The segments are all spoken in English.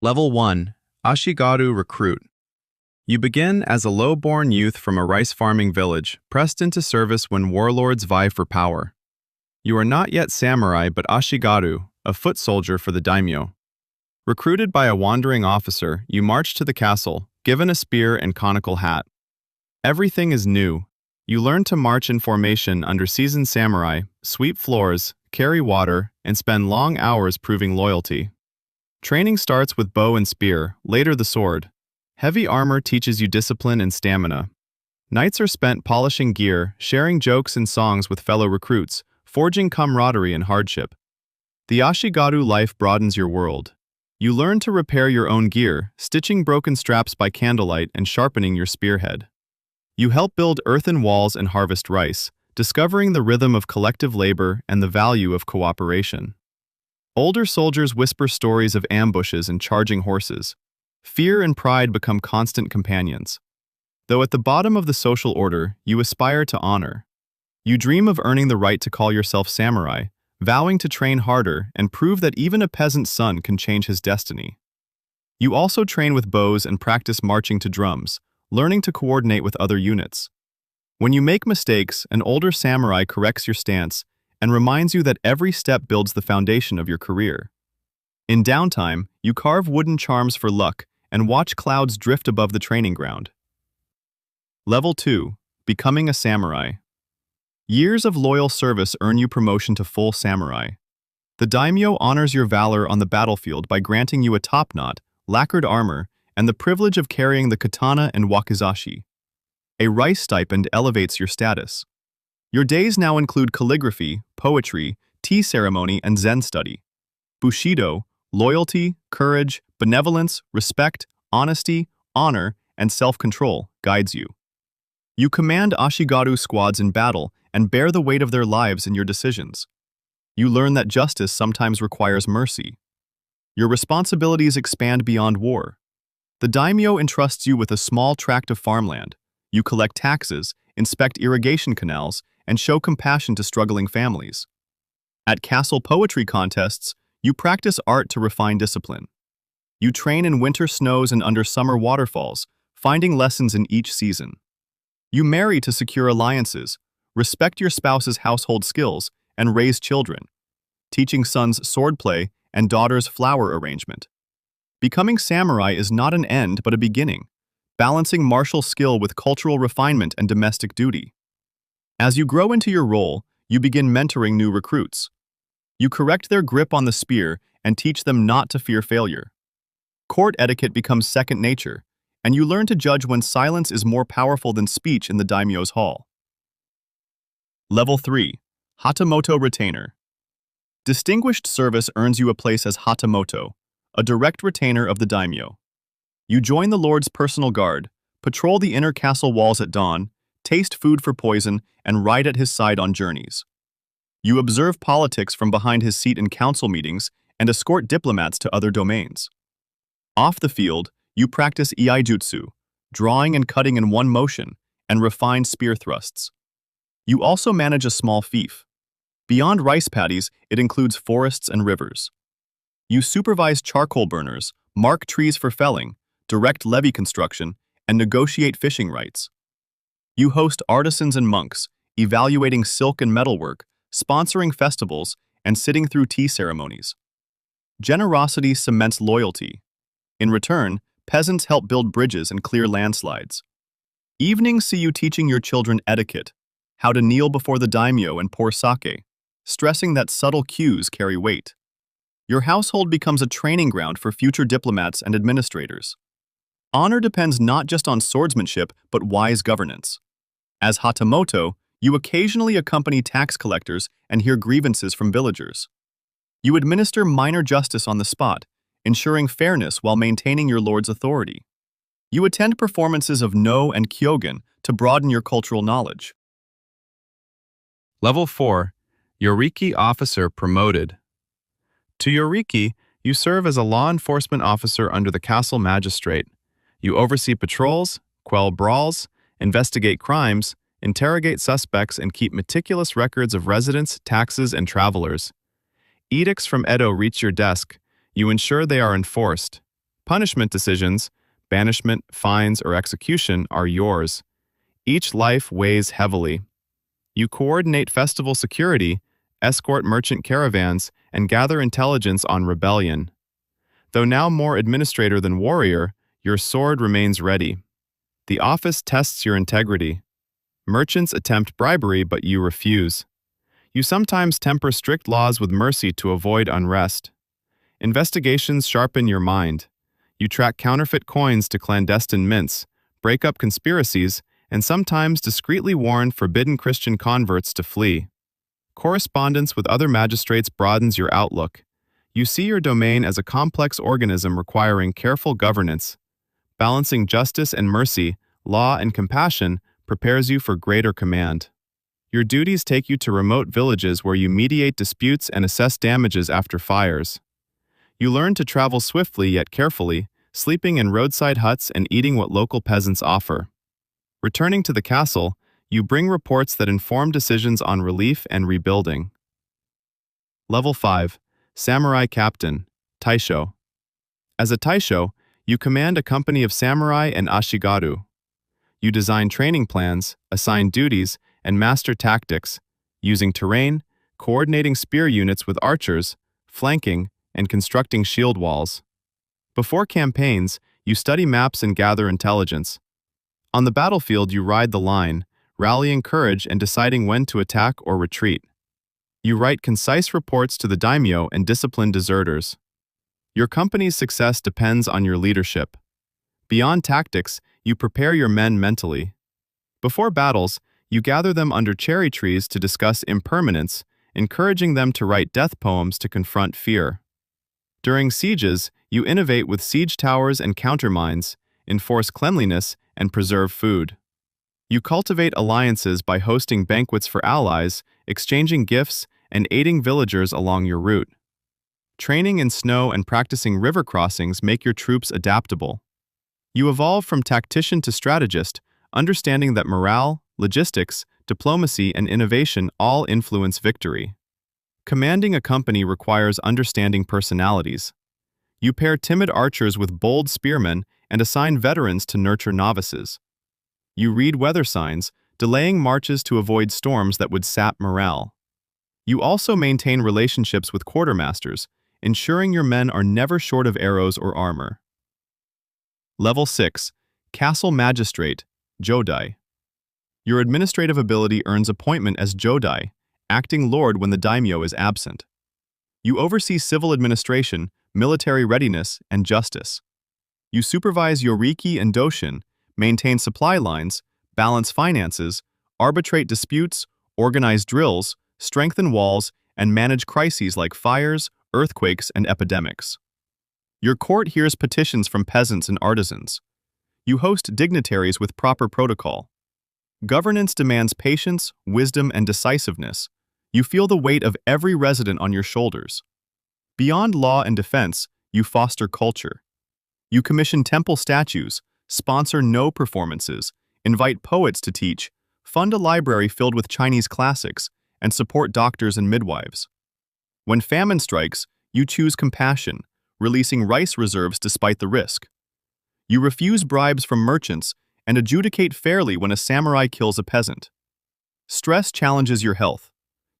Level 1. Ashigaru Recruit. You begin as a low-born youth from a rice-farming village, pressed into service when warlords vie for power. You are not yet samurai but Ashigaru, a foot soldier for the Daimyo. Recruited by a wandering officer, you march to the castle, given a spear and conical hat. Everything is new. You learn to march in formation under seasoned samurai, sweep floors, carry water, and spend long hours proving loyalty. Training starts with bow and spear, later the sword. Heavy armor teaches you discipline and stamina. Nights are spent polishing gear, sharing jokes and songs with fellow recruits, forging camaraderie in hardship. The Ashigaru life broadens your world. You learn to repair your own gear, stitching broken straps by candlelight and sharpening your spearhead. You help build earthen walls and harvest rice, discovering the rhythm of collective labor and the value of cooperation. Older soldiers whisper stories of ambushes and charging horses. Fear and pride become constant companions. Though at the bottom of the social order, you aspire to honor. You dream of earning the right to call yourself samurai, vowing to train harder and prove that even a peasant's son can change his destiny. You also train with bows and practice marching to drums, learning to coordinate with other units. When you make mistakes, an older samurai corrects your stance and reminds you that every step builds the foundation of your career. In downtime, you carve wooden charms for luck and watch clouds drift above the training ground. Level 2. Becoming a samurai. Years of loyal service earn you promotion to full samurai. The daimyo honors your valor on the battlefield by granting you a topknot, lacquered armor, and the privilege of carrying the katana and wakizashi. A rice stipend elevates your status. Your days now include calligraphy, poetry, tea ceremony, and Zen study. Bushido, loyalty, courage, benevolence, respect, honesty, honor, and self-control guides you. You command Ashigaru squads in battle and bear the weight of their lives in your decisions. You learn that justice sometimes requires mercy. Your responsibilities expand beyond war. The daimyo entrusts you with a small tract of farmland. You collect taxes, inspect irrigation canals, and show compassion to struggling families. At castle poetry contests, you practice art to refine discipline. You train in winter snows and under summer waterfalls, finding lessons in each season. You marry to secure alliances, respect your spouse's household skills, and raise children, teaching sons swordplay and daughters flower arrangement. Becoming samurai is not an end but a beginning, balancing martial skill with cultural refinement and domestic duty. As you grow into your role, you begin mentoring new recruits. You correct their grip on the spear and teach them not to fear failure. Court etiquette becomes second nature, and you learn to judge when silence is more powerful than speech in the daimyo's hall. Level 3. Hatamoto Retainer. Distinguished service earns you a place as Hatamoto, a direct retainer of the daimyo. You join the lord's personal guard, patrol the inner castle walls at dawn, taste food for poison, and ride at his side on journeys. You observe politics from behind his seat in council meetings and escort diplomats to other domains. Off the field, you practice iaijutsu, drawing and cutting in one motion, and refine spear thrusts. You also manage a small fief. Beyond rice paddies, it includes forests and rivers. You supervise charcoal burners, mark trees for felling, direct levee construction, and negotiate fishing rights. You host artisans and monks, evaluating silk and metalwork, sponsoring festivals, and sitting through tea ceremonies. Generosity cements loyalty. In return, peasants help build bridges and clear landslides. Evenings see you teaching your children etiquette, how to kneel before the daimyo and pour sake, stressing that subtle cues carry weight. Your household becomes a training ground for future diplomats and administrators. Honor depends not just on swordsmanship, but wise governance. As Hatamoto, you occasionally accompany tax collectors and hear grievances from villagers. You administer minor justice on the spot, ensuring fairness while maintaining your lord's authority. You attend performances of No and Kyogen to broaden your cultural knowledge. Level 4. Yoriki Officer Promoted. To Yoriki, you serve as a law enforcement officer under the castle magistrate. You oversee patrols, quell brawls, investigate crimes, interrogate suspects, and keep meticulous records of residents, taxes, and travelers. Edicts from Edo reach your desk. You ensure they are enforced. Punishment decisions, banishment, fines, or execution, are yours. Each life weighs heavily. You coordinate festival security, escort merchant caravans, and gather intelligence on rebellion. Though now more administrator than warrior, your sword remains ready. The office tests your integrity. Merchants attempt bribery, but you refuse. You sometimes temper strict laws with mercy to avoid unrest. Investigations sharpen your mind. You track counterfeit coins to clandestine mints, break up conspiracies, and sometimes discreetly warn forbidden Christian converts to flee. Correspondence with other magistrates broadens your outlook. You see your domain as a complex organism requiring careful governance. Balancing justice and mercy, law and compassion, prepares you for greater command. Your duties take you to remote villages where you mediate disputes and assess damages after fires. You learn to travel swiftly yet carefully, sleeping in roadside huts and eating what local peasants offer. Returning to the castle, you bring reports that inform decisions on relief and rebuilding. Level 5. Samurai Captain, Taisho. As a Taisho, you command a company of samurai and Ashigaru. You design training plans, assign duties, and master tactics, using terrain, coordinating spear units with archers, flanking, and constructing shield walls. Before campaigns, you study maps and gather intelligence. On the battlefield, you ride the line, rallying courage and deciding when to attack or retreat. You write concise reports to the Daimyo and discipline deserters. Your company's success depends on your leadership. Beyond tactics, you prepare your men mentally. Before battles, you gather them under cherry trees to discuss impermanence, encouraging them to write death poems to confront fear. During sieges, you innovate with siege towers and countermines, enforce cleanliness, and preserve food. You cultivate alliances by hosting banquets for allies, exchanging gifts, and aiding villagers along your route. Training in snow and practicing river crossings make your troops adaptable. You evolve from tactician to strategist, understanding that morale, logistics, diplomacy, and innovation all influence victory. Commanding a company requires understanding personalities. You pair timid archers with bold spearmen and assign veterans to nurture novices. You read weather signs, delaying marches to avoid storms that would sap morale. You also maintain relationships with quartermasters, ensuring your men are never short of arrows or armor. Level 6. Castle Magistrate, Jodai. Your administrative ability earns appointment as Jodai, acting lord when the daimyo is absent. You oversee civil administration, military readiness, and justice. You supervise Yoriki and Doshin, maintain supply lines, balance finances, arbitrate disputes, organize drills, strengthen walls, and manage crises like fires, earthquakes, and epidemics. Your court hears petitions from peasants and artisans. You host dignitaries with proper protocol. Governance demands patience, wisdom, and decisiveness. You feel the weight of every resident on your shoulders. Beyond law and defense, you foster culture. You commission temple statues, sponsor no performances, invite poets to teach, fund a library filled with Chinese classics, and support doctors and midwives. When famine strikes, you choose compassion, releasing rice reserves despite the risk. You refuse bribes from merchants and adjudicate fairly when a samurai kills a peasant. Stress challenges your health.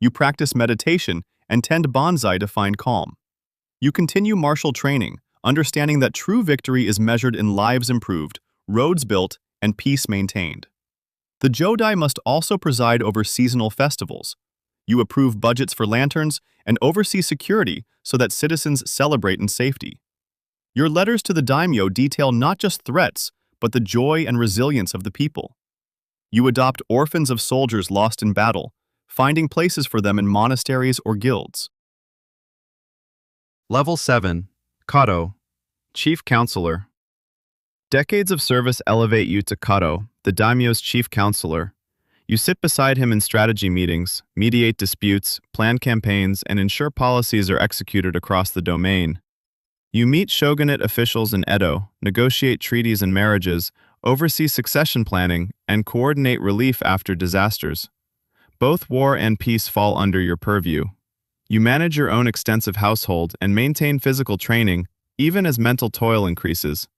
You practice meditation and tend bonsai to find calm. You continue martial training, understanding that true victory is measured in lives improved, roads built, and peace maintained. The Jodai must also preside over seasonal festivals. You approve budgets for lanterns and oversee security so that citizens celebrate in safety. Your letters to the daimyo detail not just threats, but the joy and resilience of the people. You adopt orphans of soldiers lost in battle, finding places for them in monasteries or guilds. Level 7. Karō, Chief Councilor. Decades of service elevate you to Karō, the daimyo's chief counselor. You sit beside him in strategy meetings, mediate disputes, plan campaigns, and ensure policies are executed across the domain. You meet shogunate officials in Edo, negotiate treaties and marriages, oversee succession planning, and coordinate relief after disasters. Both war and peace fall under your purview. You manage your own extensive household and maintain physical training, even as mental toil increases.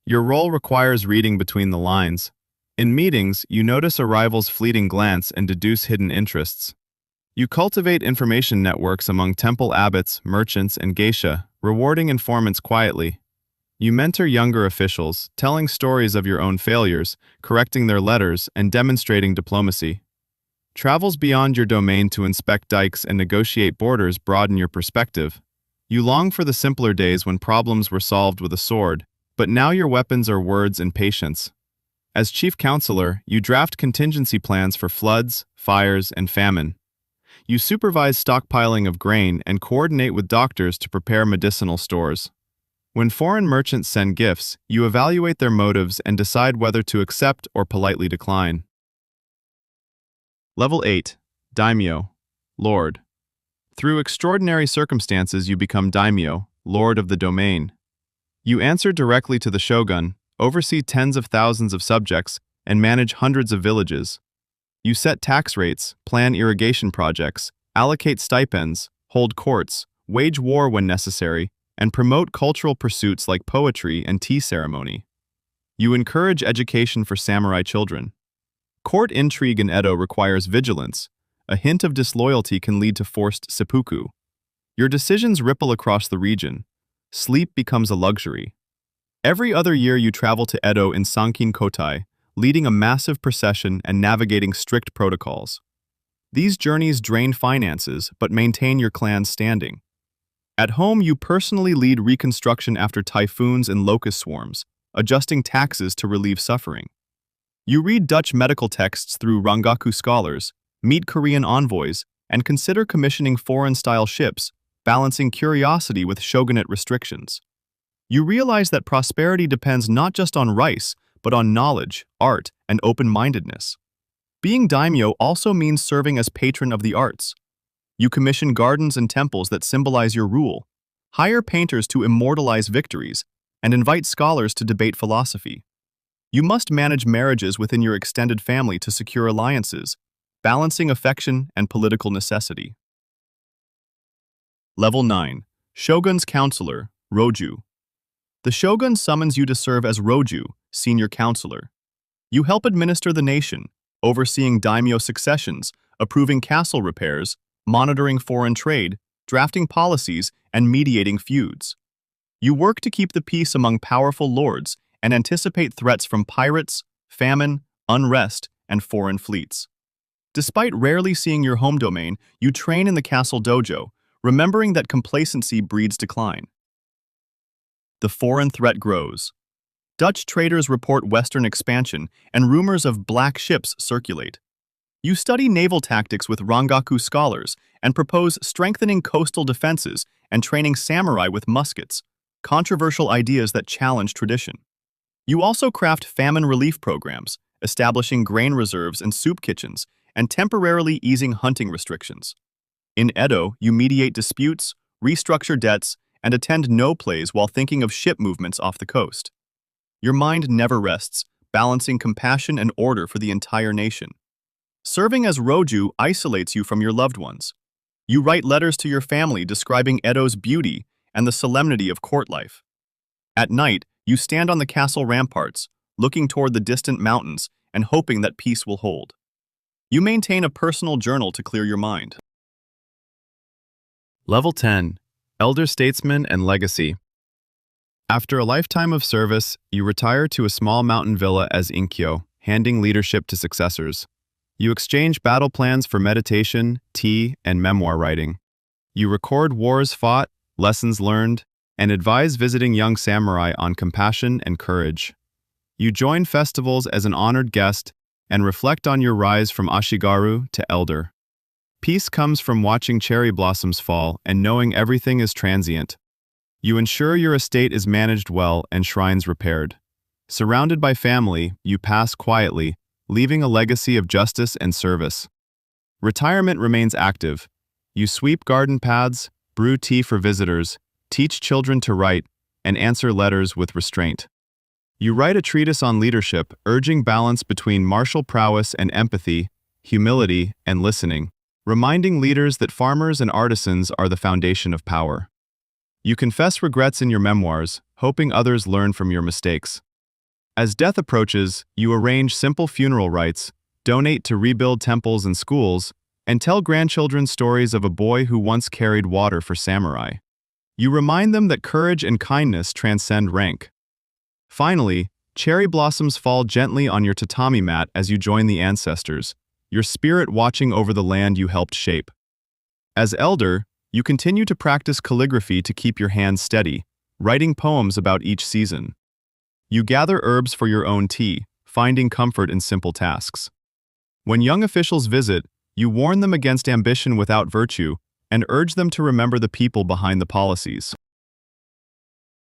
Your role requires reading between the lines. In meetings, you notice a rival's fleeting glance and deduce hidden interests. You cultivate information networks among temple abbots, merchants, and geisha, rewarding informants quietly. You mentor younger officials, telling stories of your own failures, correcting their letters, and demonstrating diplomacy. Travels beyond your domain to inspect dikes and negotiate borders broaden your perspective. You long for the simpler days when problems were solved with a sword, but now your weapons are words and patience. As Chief Councilor, you draft contingency plans for floods, fires, and famine. You supervise stockpiling of grain and coordinate with doctors to prepare medicinal stores. When foreign merchants send gifts, you evaluate their motives and decide whether to accept or politely decline. Level 8. Daimyo, Lord. Through extraordinary circumstances you become Daimyo, Lord of the domain. You answer directly to the Shogun, oversee tens of thousands of subjects, and manage hundreds of villages. You set tax rates, plan irrigation projects, allocate stipends, hold courts, wage war when necessary, and promote cultural pursuits like poetry and tea ceremony. You encourage education for samurai children. Court intrigue in Edo requires vigilance. A hint of disloyalty can lead to forced seppuku. Your decisions ripple across the region. Sleep becomes a luxury. Every other year you travel to Edo in Sankin Kotai, leading a massive procession and navigating strict protocols. These journeys drain finances but maintain your clan's standing. At home, you personally lead reconstruction after typhoons and locust swarms, adjusting taxes to relieve suffering. You read Dutch medical texts through Rangaku scholars, meet Korean envoys, and consider commissioning foreign-style ships, balancing curiosity with shogunate restrictions. You realize that prosperity depends not just on rice, but on knowledge, art, and open-mindedness. Being daimyo also means serving as patron of the arts. You commission gardens and temples that symbolize your rule, hire painters to immortalize victories, and invite scholars to debate philosophy. You must manage marriages within your extended family to secure alliances, balancing affection and political necessity. Level 9. Shogun's Councilor, Roju. The Shogun summons you to serve as Roju, Senior Councilor. You help administer the nation, overseeing daimyo successions, approving castle repairs, monitoring foreign trade, drafting policies, and mediating feuds. You work to keep the peace among powerful lords and anticipate threats from pirates, famine, unrest, and foreign fleets. Despite rarely seeing your home domain, you train in the castle dojo, remembering that complacency breeds decline. The foreign threat grows. Dutch traders report Western expansion, and rumors of black ships circulate. You study naval tactics with Rangaku scholars and propose strengthening coastal defenses and training samurai with muskets, controversial ideas that challenge tradition. You also craft famine relief programs, establishing grain reserves and soup kitchens, and temporarily easing hunting restrictions. In Edo, you mediate disputes, restructure debts, and attend no-plays while thinking of ship movements off the coast. Your mind never rests, balancing compassion and order for the entire nation. Serving as Roju isolates you from your loved ones. You write letters to your family describing Edo's beauty and the solemnity of court life. At night, you stand on the castle ramparts, looking toward the distant mountains and hoping that peace will hold. You maintain a personal journal to clear your mind. Level 10. Elder Statesman and Legacy. After a lifetime of service, you retire to a small mountain villa as Inkyo, handing leadership to successors. You exchange battle plans for meditation, tea, and memoir writing. You record wars fought, lessons learned, and advise visiting young samurai on compassion and courage. You join festivals as an honored guest and reflect on your rise from Ashigaru to elder. Peace comes from watching cherry blossoms fall and knowing everything is transient. You ensure your estate is managed well and shrines repaired. Surrounded by family, you pass quietly, leaving a legacy of justice and service. Retirement remains active. You sweep garden paths, brew tea for visitors, teach children to write, and answer letters with restraint. You write a treatise on leadership, urging balance between martial prowess and empathy, humility and listening, reminding leaders that farmers and artisans are the foundation of power. You confess regrets in your memoirs, hoping others learn from your mistakes. As death approaches, you arrange simple funeral rites, donate to rebuild temples and schools, and tell grandchildren stories of a boy who once carried water for samurai. You remind them that courage and kindness transcend rank. Finally, cherry blossoms fall gently on your tatami mat as you join the ancestors, your spirit watching over the land you helped shape. As elder, you continue to practice calligraphy to keep your hands steady, writing poems about each season. You gather herbs for your own tea, finding comfort in simple tasks. When young officials visit, you warn them against ambition without virtue and urge them to remember the people behind the policies.